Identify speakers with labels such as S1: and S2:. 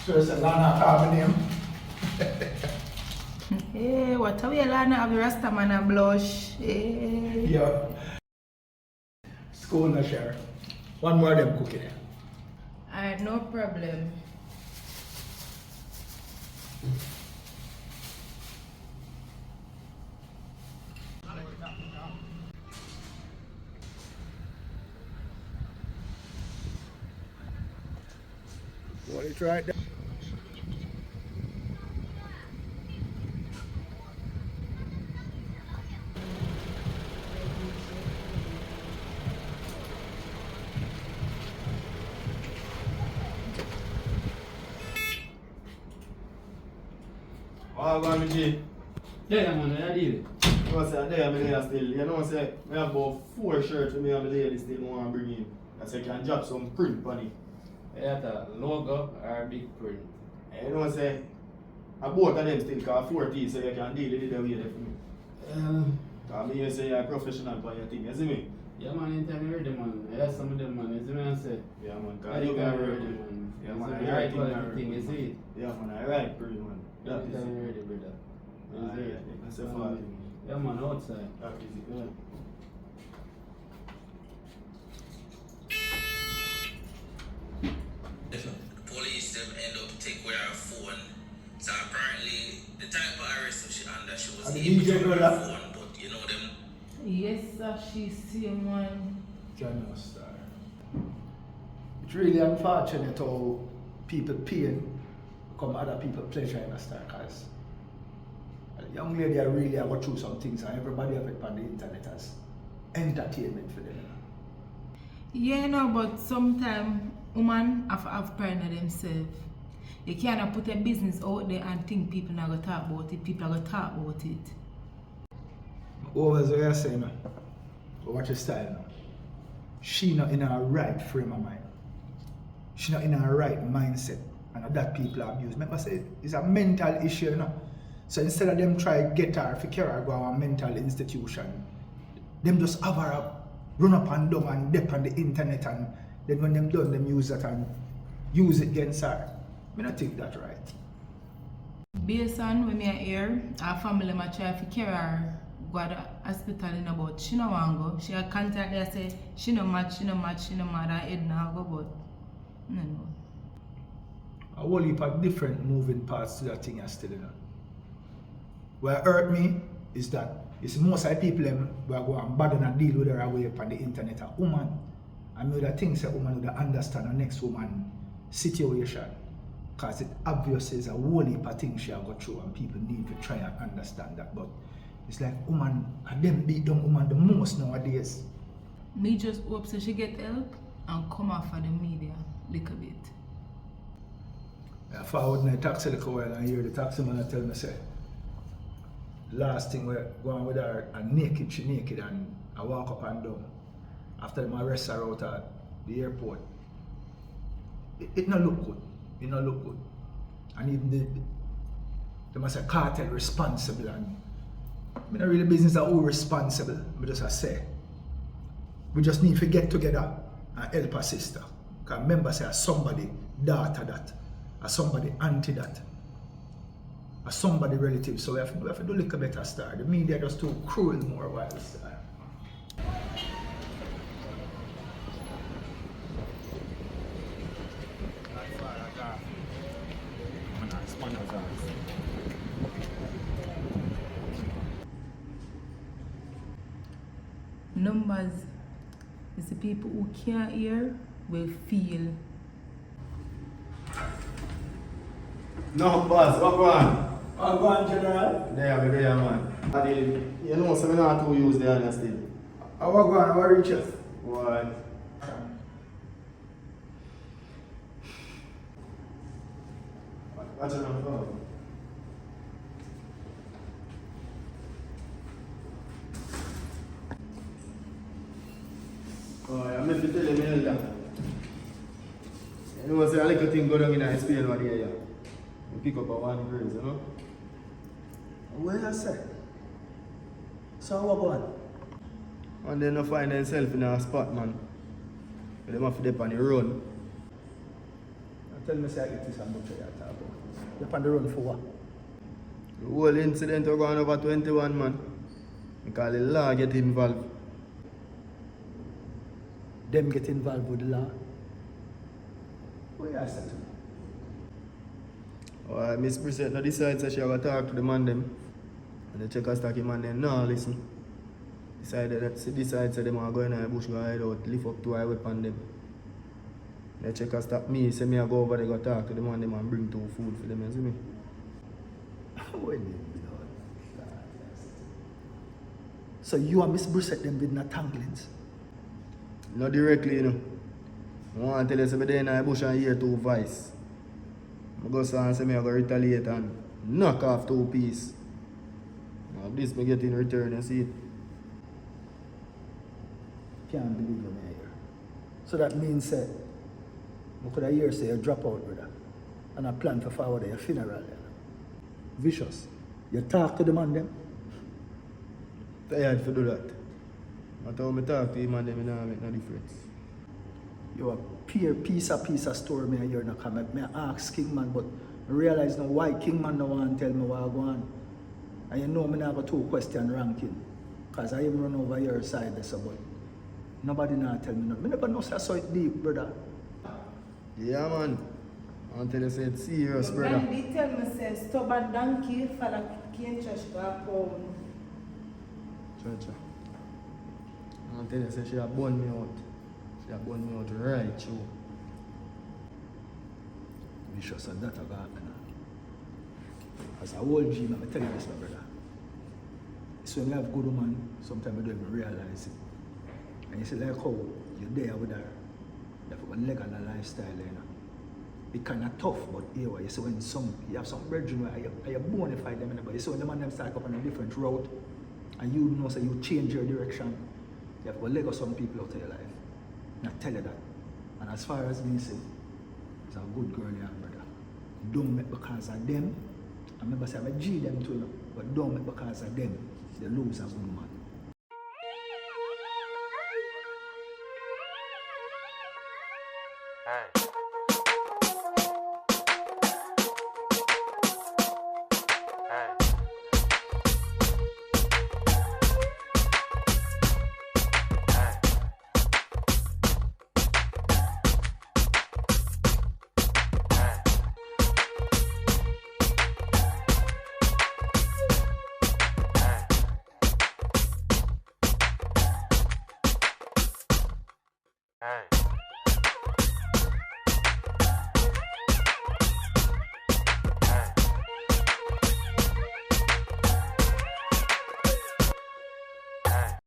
S1: Sure, say Lana call me name.
S2: Hey, what are we Lana have the Rasta man and blush? Hey.
S1: Yeah. School no share. One more of them cooking.
S2: Alright, no problem.
S1: What it's right there.
S3: Oh, go on, G.
S4: Yeah, man, I deal.
S3: You know, say, there I'm there still. You know, say, I have about 4 shirts with me on the lady still want to bring in. I say, can drop some print on it.
S4: Yeah, the logo or big print.
S3: And you know, say, I both of them still call 40, so you can deal with it the way there for me. Because me, you say, you're a professional for your thing, you see me?
S4: Yeah, man, anytime you ready, man. I have some of them, man. You see me, I say?
S3: Yeah, man,
S4: Yeah,
S3: because you can
S4: ready,
S3: ready.
S4: man.
S3: Yeah,
S4: You
S3: man,
S4: see,
S3: I
S4: right
S3: write
S4: quality
S3: in
S4: thing, you see it?
S3: Yeah, man, I write pretty, man. That is
S4: Anytime
S3: it.
S4: you ready, brother. You see it?
S3: That's a fact.
S4: Yeah, man, outside.
S3: That is it.
S4: Yeah.
S5: Police them end up take away her phone. So apparently the type of arrest that she under, she was
S1: And the
S5: able
S1: DJ
S5: to
S1: know
S5: her
S1: that?
S5: phone, but you know them.
S2: Yes, sir, she's seen one.
S1: General Star. It's really unfortunate how people pain become other people pleasure in a star, because a young lady I really have go through some things and everybody have it on the internet as entertainment for them.
S2: Yeah, no, but sometimes women have pride in themselves. You cannot put a business out there and think people not gonna talk about it. People are gonna talk about it.
S1: Over there you say man, but watch your style now. She not in her right frame of mind. She not in her right mindset. And that people abuse. Remember say it's a mental issue, you know. So instead of them try to get her, if her go to a mental institution, them just have her up, run up and down and dip on the internet, and then when them done, them use that and use it against her. I don't think that's right.
S2: Based on when me hear, our family might try to carry her go to the hospital in about she no want go. She a contact there say she no match, she no mad, her head now go, but no.
S1: A whole heap of different moving parts to that thing still, you know. What hurt me is that it's most of the people them who are going bad and deal with her away upon the internet are woman. I know that things that woman would understand the next woman situation. Because it obviously is a whole heap of things she have got through and people need to try and understand that. But it's like woman, and them beat down woman the most nowadays.
S2: Me just hope so she get help and come off of the media little bit.
S1: I forward in the taxi a while and I hear the taxi man tell me say, last thing we're going with her and naked, she naked, and I walk up and down. After them arrest her out at the airport. It not look good. It not look good. And even they must say cartel responsible, and I not really business are all responsible, but just I say. We just need to get together and help our sister. Because remember say somebody daughter that, or somebody auntie that, or somebody relative. So we have to do a little better start. The media just too cruel more while this time.
S2: Numbers is the people who can't hear will feel.
S3: No, boss, what go on?
S1: I'll go on, General.
S3: There, man. You know, so we don't have to use the honesty.
S1: I'll go on, I'll reach it.
S3: What? What's your number? Oh, I'm going to tell you that. You know, say a little thing go down in Spain one day, yeah. You pick up a 1 graze, you know?
S1: What did I say? So what go on?
S3: And then you find themselves in a spot, man. But they have to dip on the run.
S1: Tell me say it is a much you talk about. You're on the run for what?
S3: The whole incident was going over 21 man. Because the law get involved.
S1: Them get involved with the law. What you ask that to me?
S3: Miss Brissett now decides that she have to talk to the man them. And the checker stocky man them no listen. Decides that them are going in the bush, go hide out, lift up 2 high weapon them. The checker stop me, say me I go over there go talk to the man them and bring 2 food for them, you see me?
S1: When you so you and Miss Brissett them did not tanglings?
S3: Not directly, you know. I want to tell you say me there in the bush and hear 2 vice. I go say and say me I go retaliate and knock off 2 piece. Now this me get in return, you see it.
S1: Can't believe you me here. So that means that I could have hear say you drop out, brother. And I plan for forward your funeral. You know. Vicious. You talk to the man them?
S3: Tired to do that. But how I talk to him and them, it don't make no difference.
S1: You a piece of story me here now come. I ask Kingman, but I realize now why Kingman no want to tell me what I go on. And you know me not got 2 question ranking. Because I am run over your side there, so but nobody not tell me nothing. I never know so I saw it deep, brother.
S3: Yeah man. I want to tell you say it's serious, brother.
S2: When they tell me say stubborn donkey for the cane church go pound.
S3: Cha-cha. I want to tell you say she a burn me out. She a burn me out right through.
S1: Vicious and that I got me now. As a whole G, I tell you this, my brother. It's when you have good woman, sometimes you don't even realize it. And you see like how you're there with her. You have a leg on a lifestyle, you know. It's kind of tough, but here you see when you have some brethren where you bonify them, but you see when the man them start up on a different route, and you know say you change your direction, you have to leg of some people out of your life. And I tell you that. And as far as me say, it's a good girl, yeah, brother. Don't make because of them. I remember saying I G them too, but don't make because of them. They lose a good man.